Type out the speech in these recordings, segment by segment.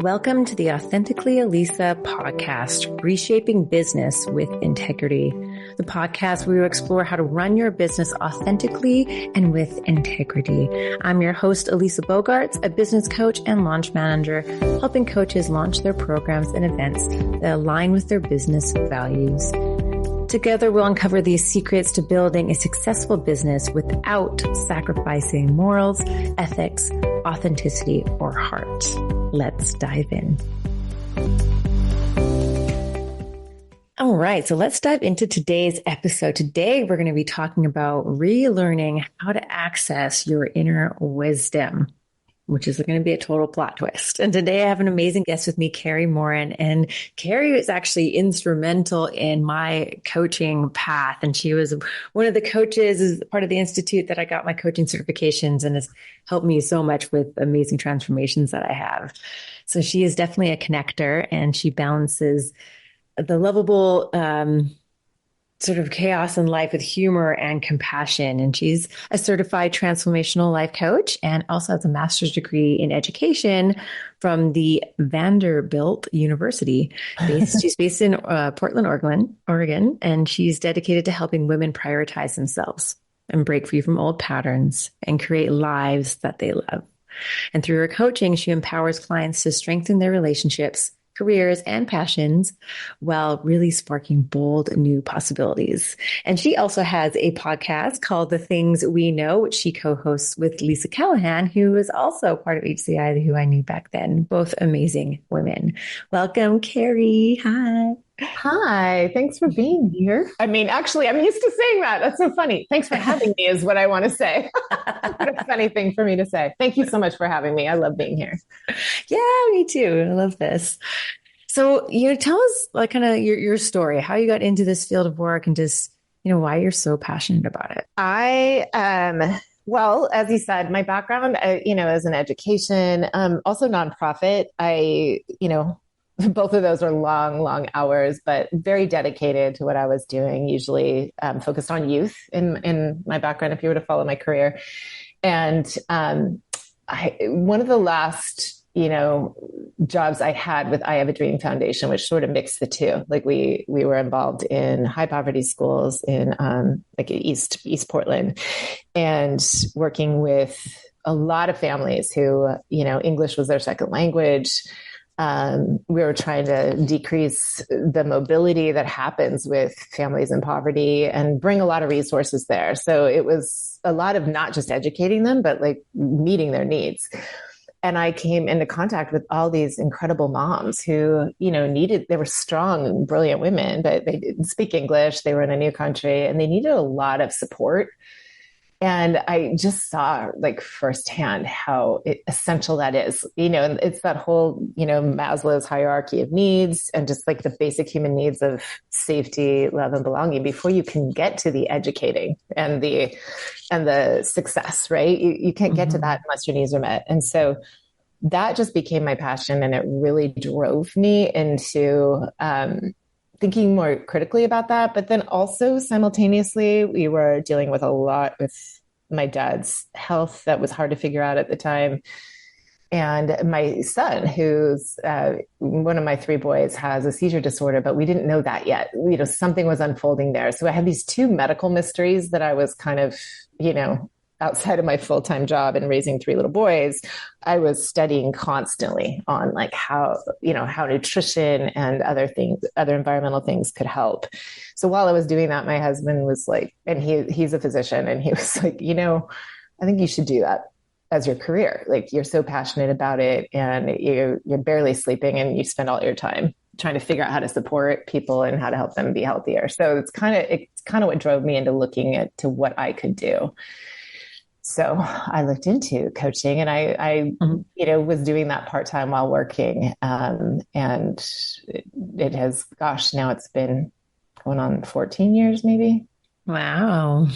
Welcome to the Authentically Elisa podcast, Reshaping Business with Integrity, the podcast where we explore how to run your business authentically and with integrity. I'm your host, Elisa Bogarts, a business coach and launch manager, helping coaches launch their programs and events that align with their business values. Together, we'll uncover these secrets to building a successful business without sacrificing morals, ethics, authenticity, or heart. Let's dive in. All right, so let's dive into today's episode. Today, we're going to be talking about relearning how to access your inner wisdom, which is going to be a total plot twist. And today I have an amazing guest with me, Kari Morin. And Kari is actually instrumental in my coaching path. And she was one of the coaches as part of the institute that I got my coaching certifications and has helped me so much with amazing transformations that I have. So she is definitely a connector, and she balances the lovable, sort of chaos in life with humor and compassion. And she's a certified transformational life coach and also has a master's degree in education from the Vanderbilt University. She's based in Portland, Oregon, and she's dedicated to helping women prioritize themselves and break free from old patterns and create lives that they love. And through her coaching, she empowers clients to strengthen their relationships, careers, and passions while really sparking bold new possibilities. And she also has a podcast called The Things We Know, which she co-hosts with Lisa Callahan, who is also part of HCI, who I knew back then. Both amazing women. Welcome, Kari. Hi. Hi, thanks for being here. I mean, actually, I'm used to saying that. That's so funny. Thanks for having me is what I want to say. What a funny thing for me to say. Thank you so much for having me. I love being here. Yeah, me too. I love this. So, tell us like kind of your story, how you got into this field of work and just, why you're so passionate about it. Well, as you said, my background, is in education, also nonprofit. Both of those are long, long hours, but very dedicated to what I was doing, usually focused on youth in my background, if you were to follow my career. And one of the last, jobs I had with I Have a Dream Foundation, which sort of mixed the two. Like we were involved in high poverty schools in East Portland, and working with a lot of families who, English was their second language. We were trying to decrease the mobility that happens with families in poverty and bring a lot of resources there. So it was a lot of not just educating them, but like meeting their needs. And I came into contact with all these incredible moms who, they were strong, brilliant women, but they didn't speak English. They were in a new country and they needed a lot of support. And I just saw like firsthand how essential that is. It's that whole, Maslow's hierarchy of needs and just like the basic human needs of safety, love, and belonging before you can get to the educating and the success, right? You can't get to that unless your needs are met. And so that just became my passion, and it really drove me into thinking more critically about that. But then also simultaneously, we were dealing with a lot with my dad's health that was hard to figure out at the time. And my son, who's one of my three boys, has a seizure disorder, but we didn't know that yet. Something was unfolding there. So I had these two medical mysteries that I was kind of, outside of my full-time job and raising three little boys, I was studying constantly on like how nutrition and other environmental things could help. So while I was doing that, my husband was like, and he's a physician, and he was like, I think you should do that as your career. Like you're so passionate about it and you're barely sleeping and you spend all your time trying to figure out how to support people and how to help them be healthier. So it's kind of what drove me into looking to what I could do. So I looked into coaching, and I was doing that part-time while working. And it has, now it's been going on 14 years, maybe. Wow.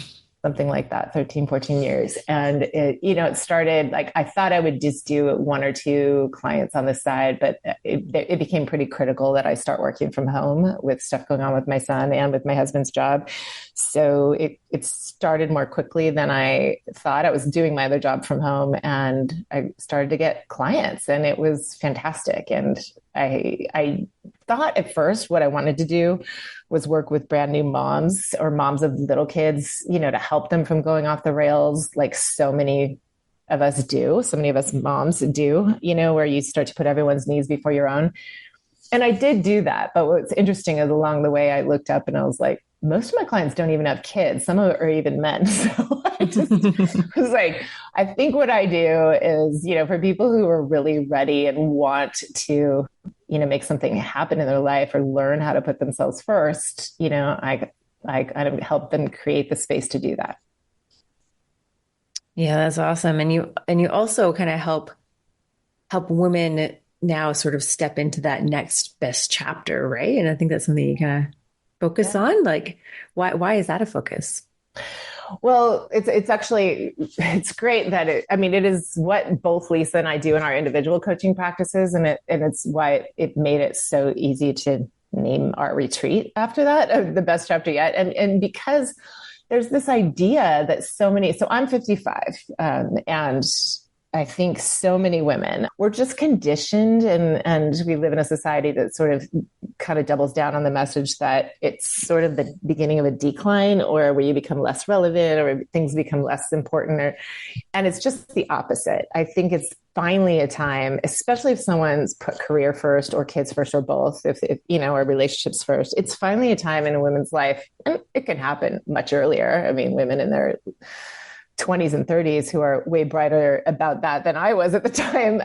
something like that, 13, 14 years. And it started like, I thought I would just do one or two clients on the side, but it became pretty critical that I start working from home with stuff going on with my son and with my husband's job. So it started more quickly than I thought. I was doing my other job from home, and I started to get clients, and it was fantastic. And I thought at first what I wanted to do was work with brand new moms or moms of little kids, to help them from going off the rails, like so many of us do. So many of us moms do, where you start to put everyone's needs before your own. And I did do that. But what's interesting is along the way, I looked up and I was like, most of my clients don't even have kids. Some of them are even men. So I just was like, I think what I do is, for people who are really ready and want to, make something happen in their life or learn how to put themselves first, I kind of help them create the space to do that. Yeah, that's awesome. And you also kind of help women now sort of step into that next best chapter, right? And I think that's something you kind of focus Yeah. on. Like, why is that a focus? Well, it's great that it is what both Lisa and I do in our individual coaching practices. And it's why it made it so easy to name our retreat after that, the best chapter yet. And because there's this idea that so I'm 55, and I think so many women, we're just conditioned, and we live in a society that sort of kind of doubles down on the message that it's sort of the beginning of a decline, or where you become less relevant or things become less important. And it's just the opposite. I think it's finally a time, especially if someone's put career first or kids first or both, if or relationships first, it's finally a time in a woman's life, and it can happen much earlier. I mean, women in their 20s and 30s who are way brighter about that than I was at the time,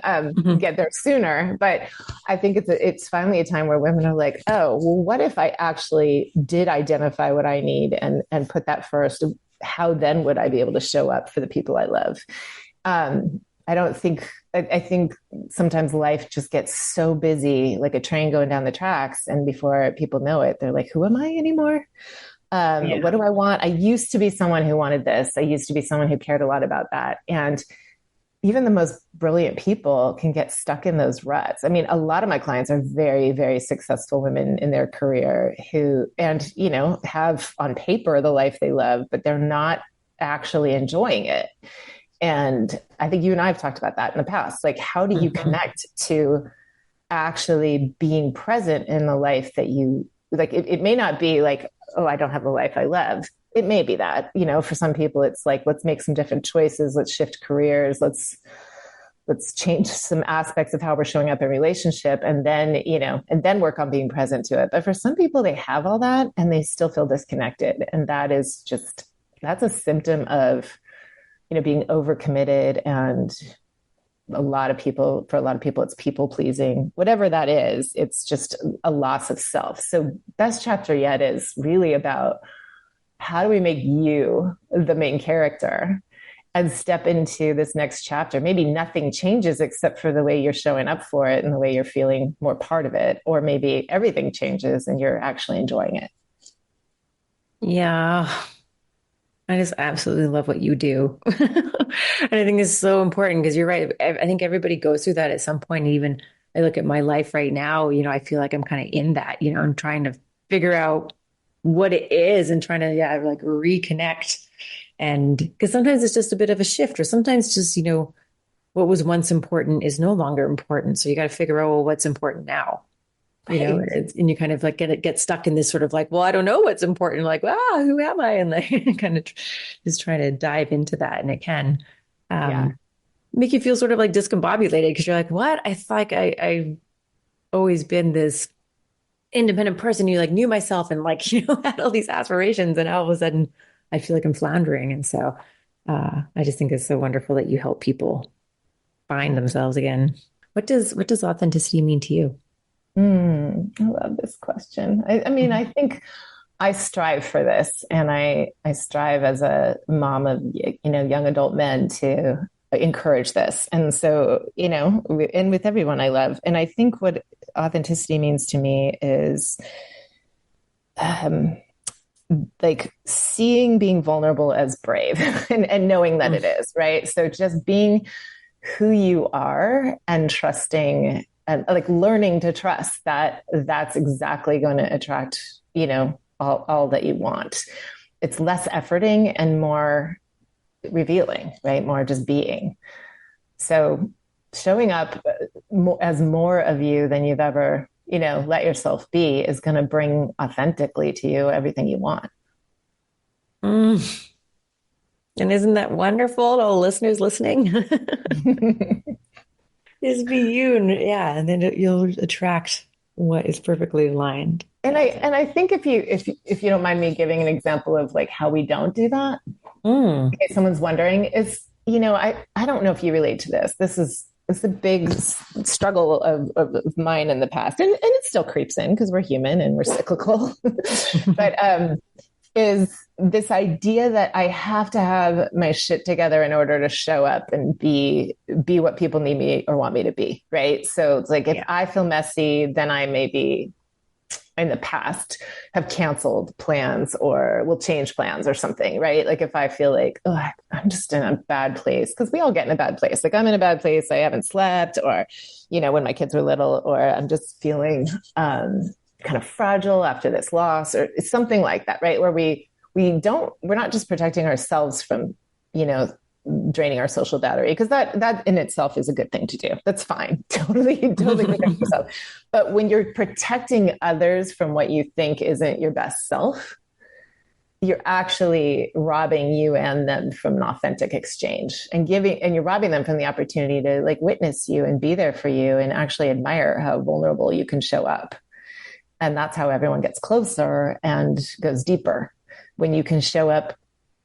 get there sooner. But I think it's finally a time where women are like, oh, well, what if I actually did identify what I need and put that first? How then would I be able to show up for the people I love? I think sometimes life just gets so busy, like a train going down the tracks. And before people know it, they're like, who am I anymore? What do I want? I used to be someone who wanted this. I used to be someone who cared a lot about that. And even the most brilliant people can get stuck in those ruts. I mean, a lot of my clients are very, very successful women in their career who, and, have on paper the life they love, but they're not actually enjoying it. And I think you and I have talked about that in the past. Like, how do you connect to actually being present in the life that you like? It may not be like, oh, I don't have the life I love. It may be that, for some people, it's like, let's make some different choices. Let's shift careers. Let's change some aspects of how we're showing up in relationship, and then work on being present to it. But for some people, they have all that and they still feel disconnected. And that's a symptom of, being overcommitted. And for a lot of people, it's people pleasing, whatever that is. It's just a loss of self. So best chapter yet is really about, how do we make you the main character and step into this next chapter? Maybe nothing changes except for the way you're showing up for it and the way you're feeling more part of it. Or maybe everything changes and you're actually enjoying it. Yeah. I just absolutely love what you do. And I think it's so important because you're right. I think everybody goes through that at some point. Even I look at my life right now, I feel like I'm kind of in that, I'm trying to figure out what it is and trying to, like reconnect. And because sometimes it's just a bit of a shift, or sometimes just, what was once important is no longer important. So you got to figure out, well, what's important now. And you kind of like get stuck in this sort of like, well, I don't know what's important. Like, who am I? And like kind of just trying to dive into that. And it can make you feel sort of like discombobulated because you're like, what? I thought like I've always been this independent person who like knew myself and like, had all these aspirations. And all of a sudden I feel like I'm floundering. And so I just think it's so wonderful that you help people find themselves again. What does authenticity mean to you? I love this question. I mean, I think I strive for this, and I strive as a mom of, young adult men to encourage this. And so, and with everyone I love. And I think what authenticity means to me is, like seeing being vulnerable as brave and knowing that it is, right? So just being who you are and trusting and like learning to trust that that's exactly going to attract, all that you want. It's less efforting and more revealing, right? More just being. So showing up as more of you than you've ever, let yourself be is going to bring authentically to you everything you want. Mm. And isn't that wonderful to all listeners listening? Just be you, and yeah, and then you'll attract what is perfectly aligned. And I think if you don't mind me giving an example of like how we don't do that, Mm. in case someone's wondering, is I don't know if you relate to this. This is it's a big struggle of mine in the past, and it still creeps in because we're human and we're cyclical. But is this idea that I have to have my shit together in order to show up and be what people need me or want me to be, right? So it's like if Yeah. I feel messy, then I maybe in the past have canceled plans or will change plans or something, right? Like if I feel like, oh, I'm just in a bad place, because we all get in a bad place. Like I'm in a bad place, I haven't slept, or, when my kids were little, or I'm just feeling kind of fragile after this loss, or something like that, right? Where we're not just protecting ourselves from, draining our social battery, because that in itself is a good thing to do. That's fine. Totally protect yourself. But when you're protecting others from what you think isn't your best self, you're actually robbing you and them from an authentic exchange, and you're robbing them from the opportunity to like witness you and be there for you and actually admire how vulnerable you can show up. And that's how everyone gets closer and goes deeper, when you can show up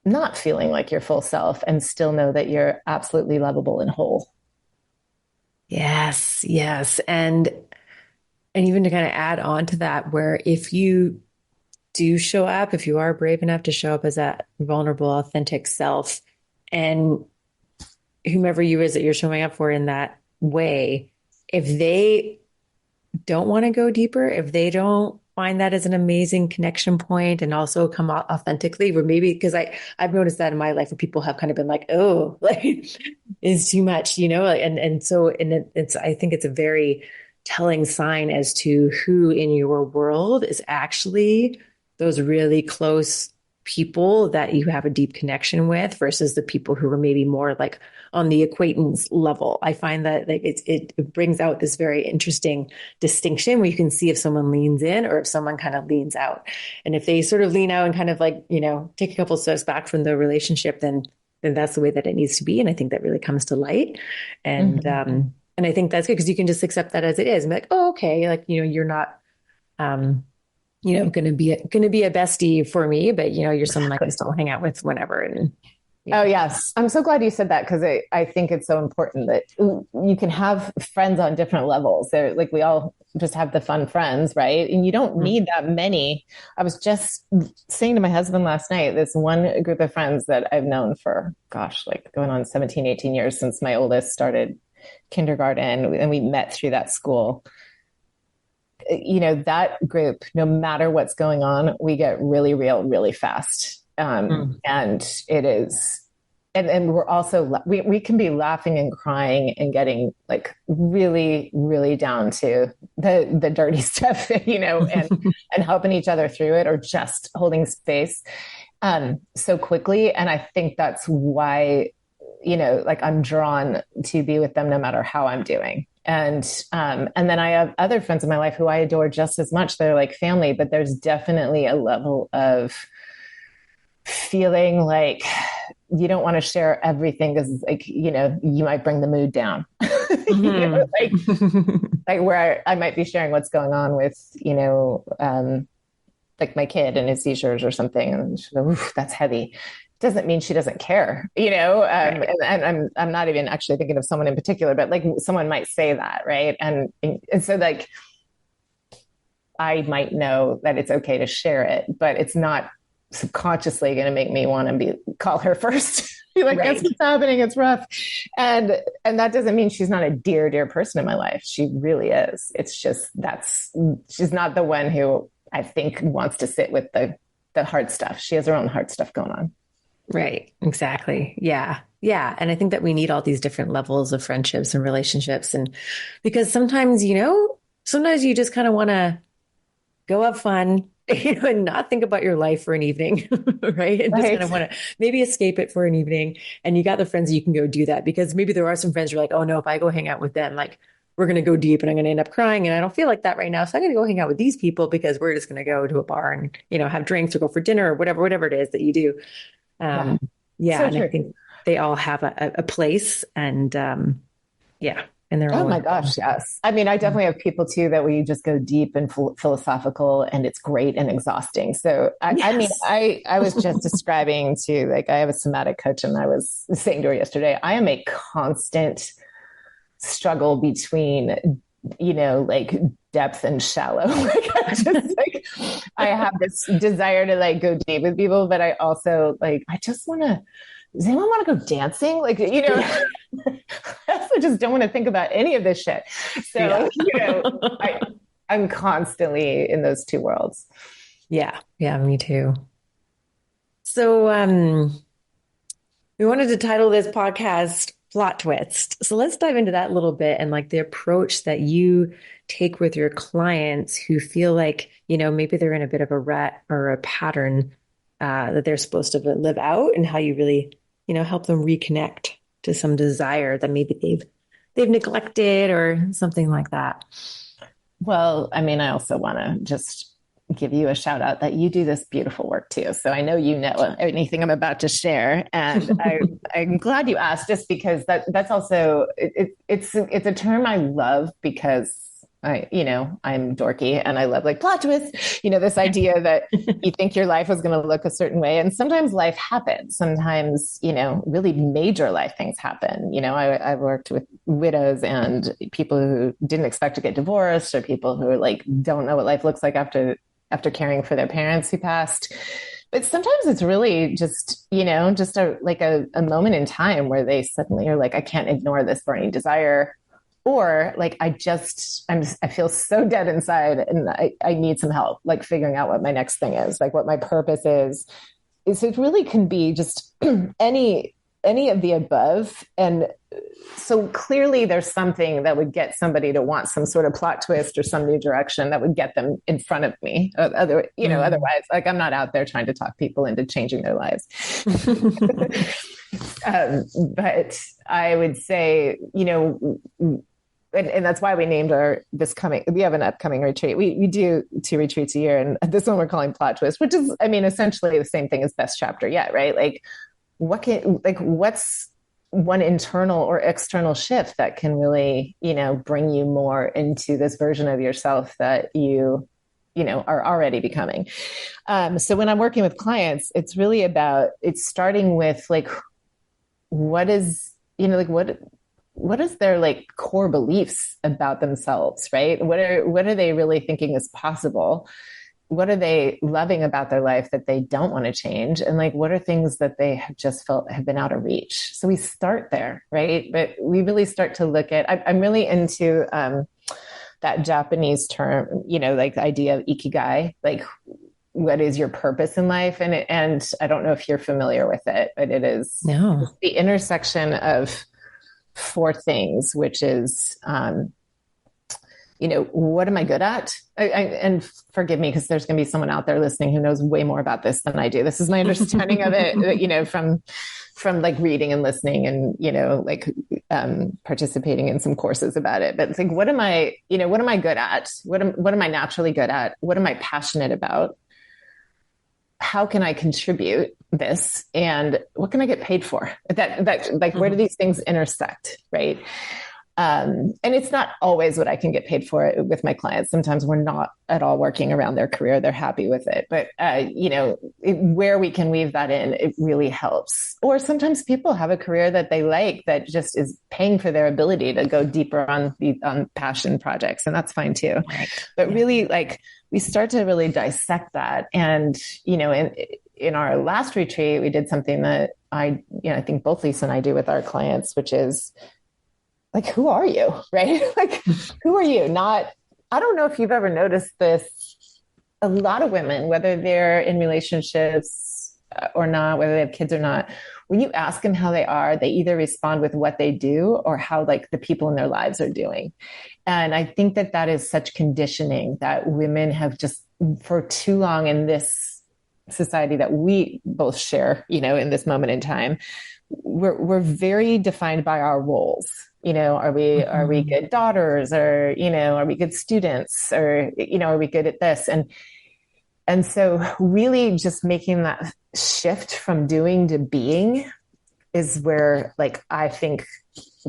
not feeling like your full self and still know that you're absolutely lovable and whole. Yes, yes. And even to kind of add on to that, where if you do show up, if you are brave enough to show up as that vulnerable, authentic self, and whomever you is that you're showing up for in that way, if they don't want to go deeper, if they don't find that as an amazing connection point and also come out authentically, or maybe because I've noticed that in my life where people have kind of been like, oh, like is too much, and it's I think it's a very telling sign as to who in your world is actually those really close people that you have a deep connection with versus the people who are maybe more like on the acquaintance level. I find that like it brings out this very interesting distinction where you can see if someone leans in or if someone kind of leans out. And if they sort of lean out and kind of like, take a couple steps back from the relationship, then that's the way that it needs to be. And I think that really comes to light. And I think that's good because you can just accept that as it is and be like, oh, okay. Like, you're not, going to be a bestie for me, but you're someone I can still hang out with whenever. And Oh, yes. I'm so glad you said that, because I think it's so important that you can have friends on different levels. They're like, we all just have the fun friends, right? And you don't need that many. I was just saying to my husband last night, this one group of friends that I've known for, gosh, like going on 17, 18 years since my oldest started kindergarten, and we met through that school. That group, no matter what's going on, we get really real really fast. And it is, and we're also, we can be laughing and crying and getting like really, really down to the dirty stuff, and helping each other through it, or just holding space, so quickly. And I think that's why, like I'm drawn to be with them no matter how I'm doing. And then I have other friends in my life who I adore just as much. They're like family, but there's definitely a level of feeling like you don't want to share everything because like, you might bring the mood down. Like where I might be sharing what's going on with, like my kid and his seizures or something. And she'll go, oof, that's heavy. Doesn't mean she doesn't care, right. And I'm not even actually thinking of someone in particular, but like someone might say that. Right. And so like, I might know that it's okay to share it, but it's not subconsciously going to make me want to call her first. Be like, right. That's what's happening. It's rough. And that doesn't mean she's not a dear person in my life. She really is. It's just, she's not the one who I think wants to sit with the the hard stuff. She has her own hard stuff going on. Right. Exactly. Yeah. Yeah. And I think that we need all these different levels of friendships and relationships. And because sometimes, sometimes you just kind of want to go have fun, and not think about your life for an evening, right? And just kind Right. of want to maybe escape it for an evening. And you got the friends that you can go do that, because maybe there are some friends who are like, oh no, if I go hang out with them, like we're going to go deep and I'm going to end up crying. And I don't feel like that right now. So I'm going to go hang out with these people because we're just going to go to a bar and, have drinks or go for dinner or whatever it is that you do. Yeah. Um, yeah. So And I true. think they all have a place, and, yeah. And they're Oh all my important. gosh, yes. I mean, I definitely have people too that we just go deep and philosophical, and it's great and exhausting. So, I mean, Yes. I was just describing to, like, I have a somatic coach, and I was saying to her yesterday, I am a constant struggle between, like depth and shallow. Like, I have this desire to like go deep with people, but I also like, I just want to, does anyone want to go dancing? Like, Yeah. I also just don't want to think about any of this shit. Yeah. So, I'm constantly in those two worlds. Yeah. Yeah. Me too. So, we wanted to title this podcast Plot Twist. So let's dive into that a little bit, and like the approach that you take with your clients who feel like, maybe they're in a bit of a rut or a pattern that they're supposed to live out, and how you really, help them reconnect to some desire that maybe they've neglected or something like that. Well, I mean, I also want to just give you a shout out that you do this beautiful work too. So I know you know anything I'm about to share, and I'm glad you asked, just because that's also it's a term I love, because I'm dorky and I love like plot twist, this idea that you think your life was going to look a certain way. And sometimes life happens. Sometimes, really major life things happen. I've worked with widows and people who didn't expect to get divorced, or people who like don't know what life looks like after caring for their parents who passed. But sometimes it's really just, just a moment in time where they suddenly are like, I can't ignore this burning desire. Or like, I feel so dead inside, and I need some help, like figuring out what my next thing is, like what my purpose is. It really can be just any of the above. And so clearly there's something that would get somebody to want some sort of plot twist or some new direction that would get them in front of me. Otherwise, like, I'm not out there trying to talk people into changing their lives. But I would say, and that's why we named we have an upcoming retreat. We do 2 retreats a year, and this one we're calling Plot Twist, which is, I mean, essentially the same thing as Best Chapter Yet, right? Like, what's one internal or external shift that can really, bring you more into this version of yourself that you are already becoming. So when I'm working with clients, it's really it's starting with like, what is, what is their like core beliefs about themselves, right? What are they really thinking is possible? What are they loving about their life that they don't want to change? And like, what are things that they have just felt have been out of reach? So we start there, right? But we really start to look at, I'm really into that Japanese term, like the idea of ikigai, like what is your purpose in life? And I don't know if you're familiar with it, but it is No. the intersection of 4 things, which is, what am I good at? And forgive me, because there's going to be someone out there listening who knows way more about this than I do. This is my understanding of it, from like reading and listening and, participating in some courses about it. But it's like, what am I good at? What am I naturally good at? What am I passionate about? How can I contribute this, and what can I get paid for? That like, where do these things intersect, right? And it's not always what I can get paid for with my clients. Sometimes we're not at all working around their career; they're happy with it. But where we can weave that in, it really helps. Or sometimes people have a career that they like that just is paying for their ability to go deeper on passion projects, and that's fine too. Right. But really, like, we start to really dissect that. And, in our last retreat, we did something that I think both Lisa and I do with our clients, which is like, who are you? Right? Like, who are you? I don't know if you've ever noticed this a lot of women, whether they're in relationships or not, whether they have kids or not, when you ask them how they are, they either respond with what they do or how like the people in their lives are doing. And I think that that is such conditioning that women have just for too long in this society that we both share, in this moment in time, we're very defined by our roles. Are we Mhm. good daughters, or are we good students, or are we good at this? And so really just making that shift from doing to being is where, like, I think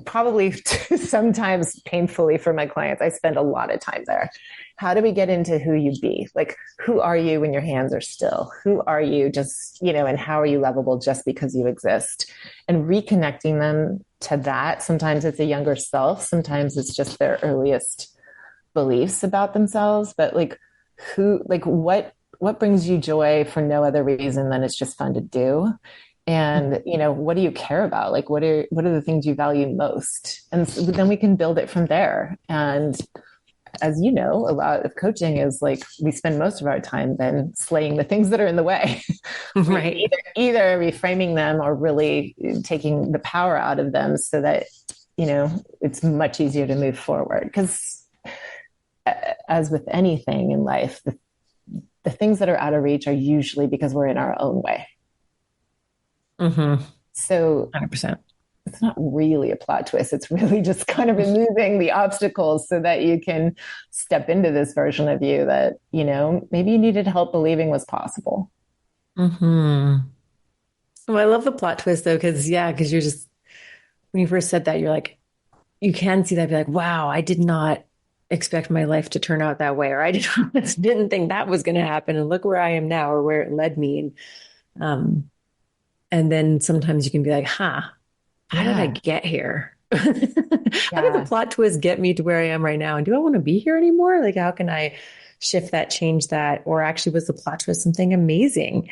probably sometimes painfully for my clients, I spend a lot of time there. How do we get into who you be? Like, who are you when your hands are still? Who are you just, and how are you lovable just because you exist? And reconnecting them to that. Sometimes it's a younger self. Sometimes it's just their earliest beliefs about themselves. But like, what brings you joy for no other reason than it's just fun to do? And what do you care about? Like, what are the things you value most? And so then we can build it from there. And as you know, a lot of coaching is like we spend most of our time then slaying the things that are in the way. Right. Either reframing them or really taking the power out of them so that it's much easier to move forward. Because as with anything in life, the things that are out of reach are usually because we're in our own way. Mm-hmm. So 100%. it's not really a plot twist. It's really just kind of removing the obstacles so that you can step into this version of you that, maybe you needed help believing was possible. Mm-hmm. Well, I love the plot twist though, because you're just, when you first said that, you're like, you can see that, be like, wow, I did not expect my life to turn out that way, or I didn't think that was going to happen. And look where I am now, or where it led me. Um, and then sometimes you can be like, huh, how did I Yeah. get here? How did the Yeah. plot twist get me to where I am right now? And do I want to be here anymore? Like, how can I shift that, change that? Or actually, was the plot twist something amazing?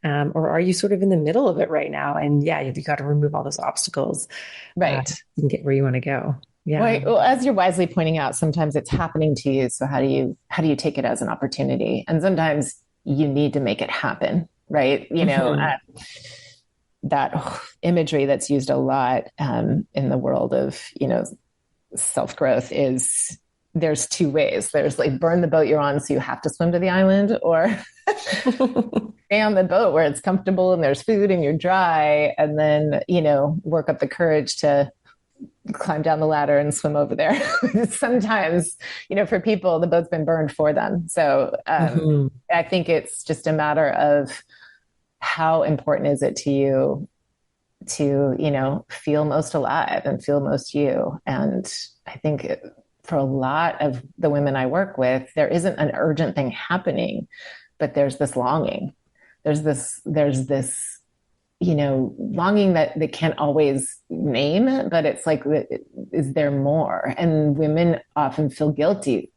Or are you sort of in the middle of it right now? And yeah, you've got to remove all those obstacles Right. and get where you want to go. Yeah. Well, as you're wisely pointing out, sometimes it's happening to you. So how do you take it as an opportunity? And sometimes you need to make it happen, right? Hmm. That imagery that's used a lot in the world of self growth is there's two ways. There's like burn the boat you're on, so you have to swim to the island, or stay on the boat where it's comfortable and there's food and you're dry, and then work up the courage to climb down the ladder and swim over there. Sometimes, for people, the boat's been burned for them. So Hmm. I think it's just a matter of how important is it to you to, feel most alive and feel most you. And I think for a lot of the women I work with, there isn't an urgent thing happening, but there's this longing. There's this longing that they can't always name, but it's like, is there more? And women often feel guilty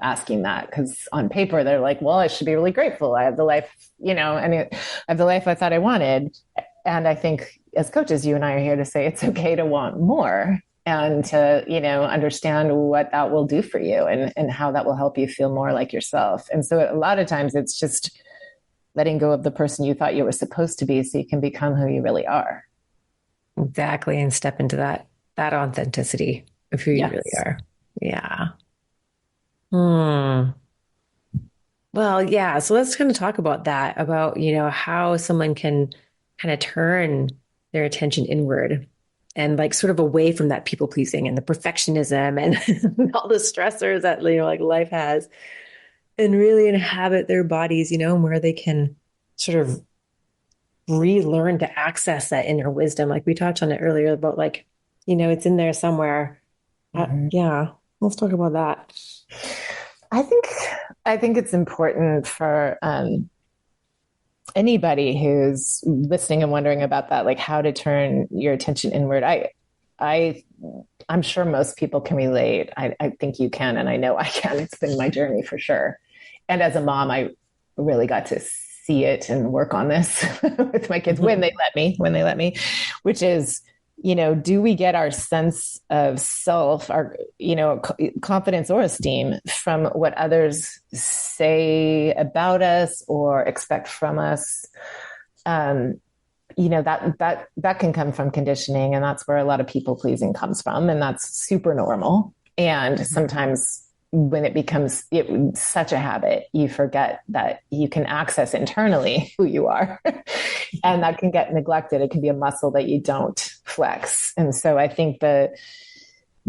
asking that because on paper they're like, well, I should be really grateful. I have the life, I have the life I thought I wanted. And I think as coaches, you and I are here to say it's okay to want more and to, understand what that will do for you and how that will help you feel more like yourself. And so a lot of times it's just letting go of the person you thought you were supposed to be so you can become who you really are. Exactly. And step into that authenticity of who you really Yes. are. Yeah. Hmm. Well, yeah. So let's kind of talk about that, about, how someone can kind of turn their attention inward and like sort of away from that people pleasing and the perfectionism and all the stressors that, like life has, and really inhabit their bodies, and where they can sort of relearn to access that inner wisdom. Like we touched on it earlier about like, it's in there somewhere. Mm-hmm. Yeah. Let's talk about that. I think I think it's important for anybody who's listening and wondering about that, like how to turn your attention inward. I I'm sure most people can relate. I think you can, and I know I can. It's been my journey for sure. And as a mom, I really got to see it and work on this with my kids when they let me, which is do we get our sense of self, our, confidence or esteem from what others say about us or expect from us? That can come from conditioning, and that's where a lot of people pleasing comes from, and that's super normal. And sometimes when it becomes such a habit, you forget that you can access internally who you are. And that can get neglected. It can be a muscle that you don't flex. And so I think the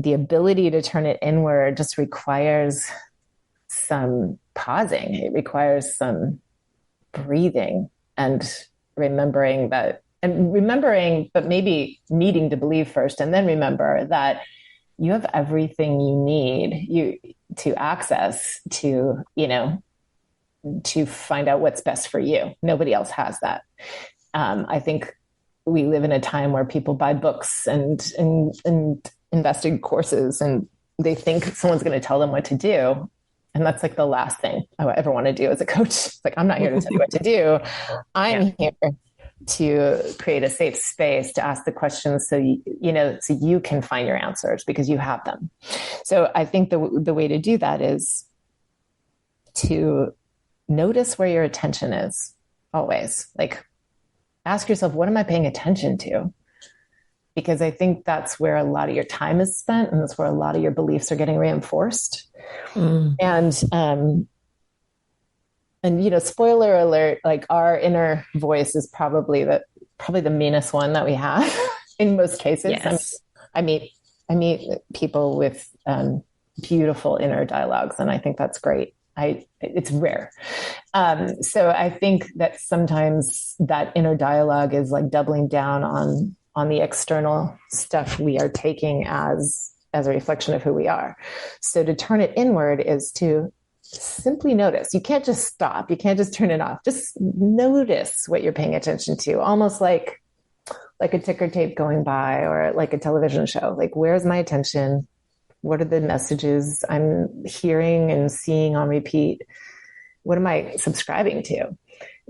ability to turn it inward just requires some pausing. It requires some breathing and remembering, but maybe needing to believe first, and then remember that you have everything you need to access to find out what's best for you. Nobody else has that. I think we live in a time where people buy books and invest in courses, and they think someone's going to tell them what to do. And that's like the last thing I ever want to do as a coach. It's like, I'm not here to tell you what to do. I'm here to create a safe space to ask the questions so you can find your answers because you have them. So I think the way to do that is to notice where your attention is always. Like, ask yourself, what am I paying attention to? Because I think that's where a lot of your time is spent, and that's where a lot of your beliefs are getting reinforced. And spoiler alert, like, our inner voice is probably the meanest one that we have in most cases. Yes. I meet people with beautiful inner dialogues, and I think that's great. It's rare. So I think that sometimes that inner dialogue is like doubling down on the external stuff we are taking as a reflection of who we are. So to turn it inward is to simply notice. You can't just stop. You can't just turn it off. Just notice what you're paying attention to, almost like a ticker tape going by, or like a television show. Like, where's my attention? What are the messages I'm hearing and seeing on repeat? What am I subscribing to?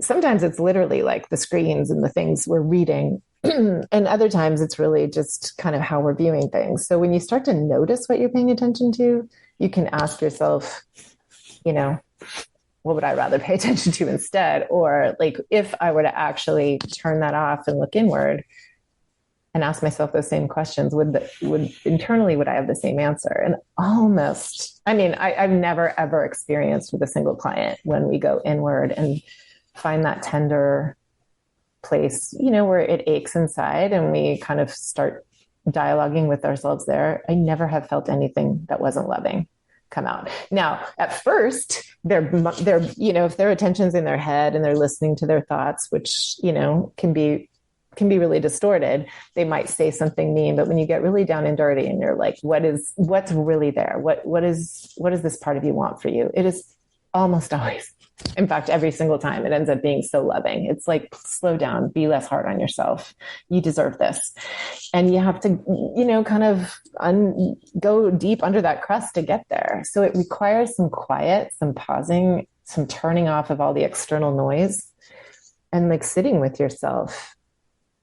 Sometimes it's literally like the screens and the things we're reading. And other times it's really just kind of how we're viewing things. So when you start to notice what you're paying attention to, you can ask yourself, what would I rather pay attention to instead? Or, like, if I were to actually turn that off and look inward and ask myself those same questions, would I have the same answer? And I've never ever experienced with a single client when we go inward and find that tender place, where it aches inside and we kind of start dialoguing with ourselves there. I never have felt anything that wasn't loving come out. Now, at first, they're if their attention's in their head and they're listening to their thoughts, which can be really distorted, they might say something mean. But when you get really down and dirty and you're like, what's really there? What does this part of you want for you? It is almost always, in fact, every single time, it ends up being so loving. It's like, slow down, be less hard on yourself. You deserve this. And you have to, kind of go deep under that crust to get there. So it requires some quiet, some pausing, some turning off of all the external noise, and like sitting with yourself.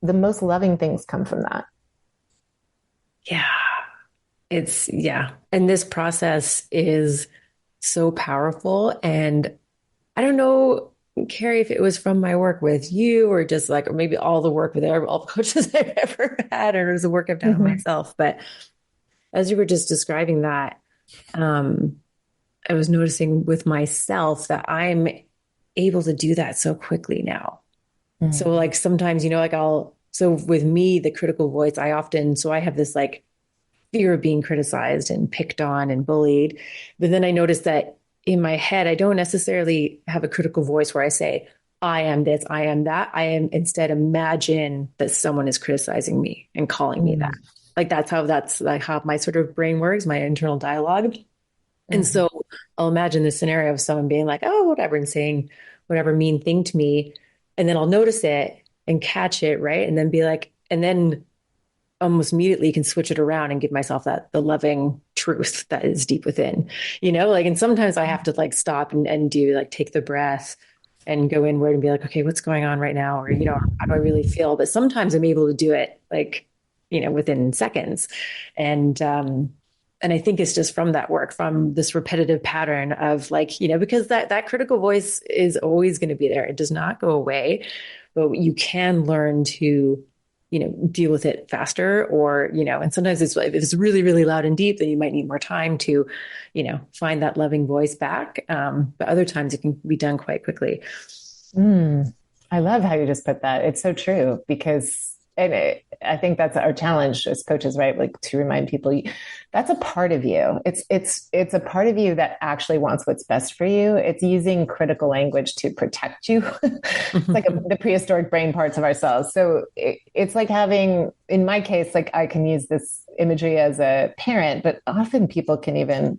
The most loving things come from that. Yeah. And this process is so powerful. And I don't know, Kari, if it was from my work with you or just like, or maybe all the work with all the coaches I've ever had, or it was the work I've done with myself. But as you were just describing that, I was noticing with myself that I'm able to do that so quickly now. So like sometimes, so with me, the critical voice, I have this like fear of being criticized and picked on and bullied. But then I noticed that in my head, I don't necessarily have a critical voice where I say, I am this, I am that. I am instead imagine that someone is criticizing me and calling me that. Like that's like how my sort of brain works, my internal dialogue. And so I'll imagine the scenario of someone being like, oh, whatever, and saying whatever mean thing to me. And then I'll notice it and catch it, right? And then be like, and then almost immediately can switch it around and give myself the loving truth that is deep within, and sometimes I have to like stop and do like take the breath and go inward and be like, okay, what's going on right now? Or, how do I really feel? But sometimes I'm able to do it like within seconds. And I think it's just from that work, from this repetitive pattern of like, because that critical voice is always going to be there. It does not go away, but you can learn to, deal with it faster, or, and sometimes if it's really, really loud and deep, then you might need more time to, find that loving voice back. But other times it can be done quite quickly. I love how you just put that. It's so true because, I think that's our challenge as coaches, right? Like to remind people that's a part of you. It's a part of you that actually wants what's best for you. It's using critical language to protect you. It's like the prehistoric brain parts of ourselves. So it's like having, in my case, like I can use this imagery as a parent, but often people can even,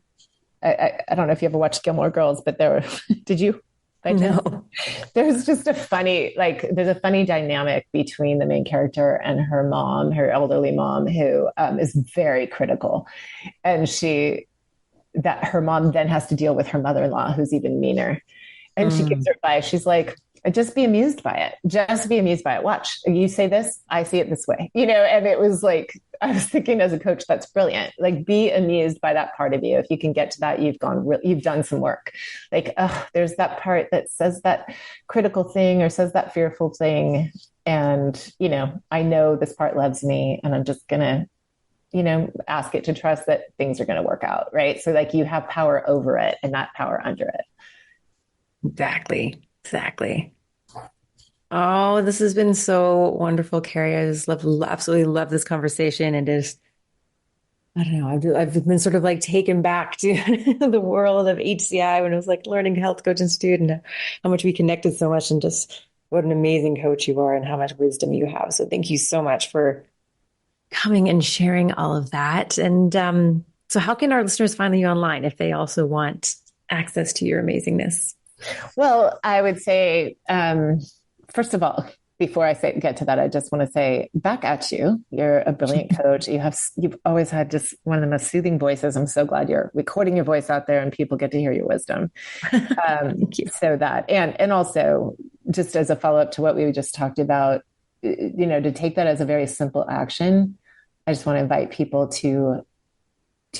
I don't know if you ever watched Gilmore Girls, but did you? No. There's a funny dynamic between the main character and her mom, her elderly mom, who is very critical. And her mom then has to deal with her mother-in-law, who's even meaner. And she gives her advice. She's like, just be amused by it. Just be amused by it. Watch, you say this, I see it this way, and it was like, I was thinking as a coach, that's brilliant. Like be amused by that part of you. If you can get to that, you've done some work. Like, there's that part that says that critical thing or says that fearful thing. And, I know this part loves me and I'm just going to, ask it to trust that things are going to work out. Right. So like you have power over it and not power under it. Exactly. Oh, this has been so wonderful, Kari. I just absolutely love this conversation. And just, I don't know, I've been sort of like taken back to the world of HCI when I was like learning health coach institute, and how much we connected so much, and just what an amazing coach you are and how much wisdom you have. So thank you so much for coming and sharing all of that. And so how can our listeners find you online if they also want access to your amazingness? Well, I would say, first of all, before I get to that, I just want to say back at you. You're a brilliant coach. You've always had just one of the most soothing voices. I'm so glad you're recording your voice out there and people get to hear your wisdom. Thank you. So that, and also just as a follow-up to what we just talked about, to take that as a very simple action, I just want to invite people to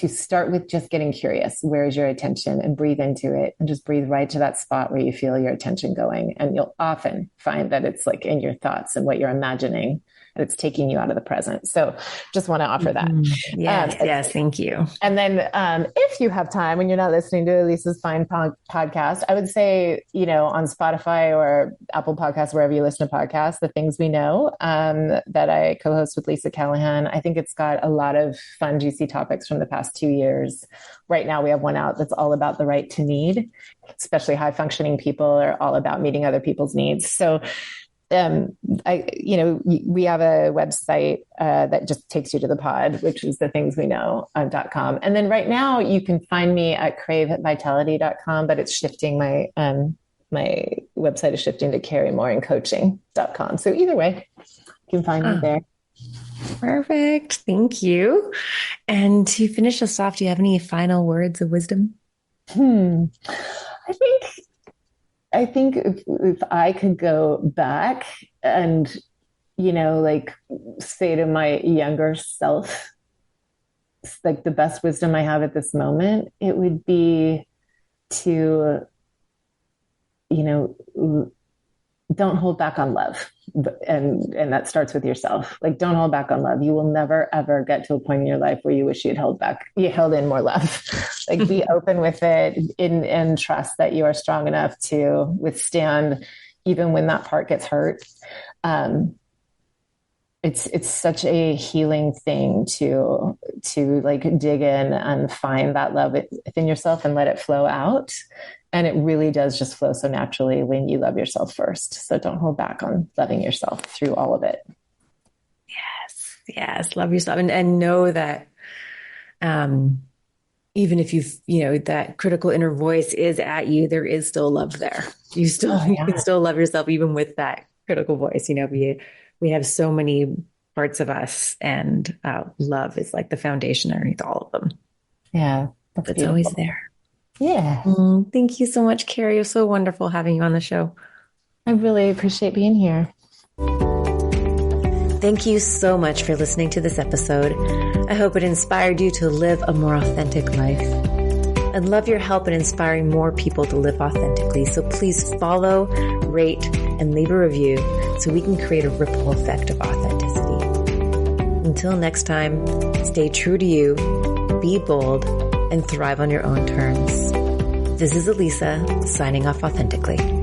start with just getting curious. Where is your attention? And breathe into it and just breathe right to that spot where you feel your attention going. And you'll often find that it's like in your thoughts and what you're imagining, and it's taking you out of the present. So just want to offer that. Yes. Thank you. And then if you have time when you're not listening to Lisa's Fine podcast, I would say, on Spotify or Apple Podcasts, wherever you listen to podcasts, The Things We Know, that I co-host with Lisa Callahan. I think it's got a lot of fun, juicy topics from the past 2 years. Right now we have one out that's all about the right to need, especially high functioning people are all about meeting other people's needs. So we have a website that just takes you to the pod, which is thethingsweknow.com. And then right now you can find me at cravevitality.com, but it's shifting. My website is shifting to KariMorinCoaching.com. So either way, you can find me there. Perfect. Thank you. And to finish us off, do you have any final words of wisdom? I think if I could go back and, say to my younger self, like the best wisdom I have at this moment, it would be to, don't hold back on love. And that starts with yourself. Like, don't hold back on love. You will never, ever get to a point in your life where you wish you held in more love. Like, be open with it and trust that you are strong enough to withstand even when that part gets hurt. It's such a healing thing to like dig in and find that love within yourself and let it flow out. And it really does just flow so naturally when you love yourself first. So don't hold back on loving yourself through all of it. Yes. Love yourself and know that, even if that critical inner voice is at you, there is still love there. You can still love yourself even with that critical voice. We have so many parts of us, and love is like the foundation underneath all of them. Yeah. It's always there. Yeah. Thank you so much, Kari. It was so wonderful having you on the show. I really appreciate being here. Thank you so much for listening to this episode. I hope it inspired you to live a more authentic life. I'd love your help in inspiring more people to live authentically. So please follow, rate, and leave a review so we can create a ripple effect of authenticity. Until next time, stay true to you, be bold, and thrive on your own terms. This is Elisa, signing off authentically.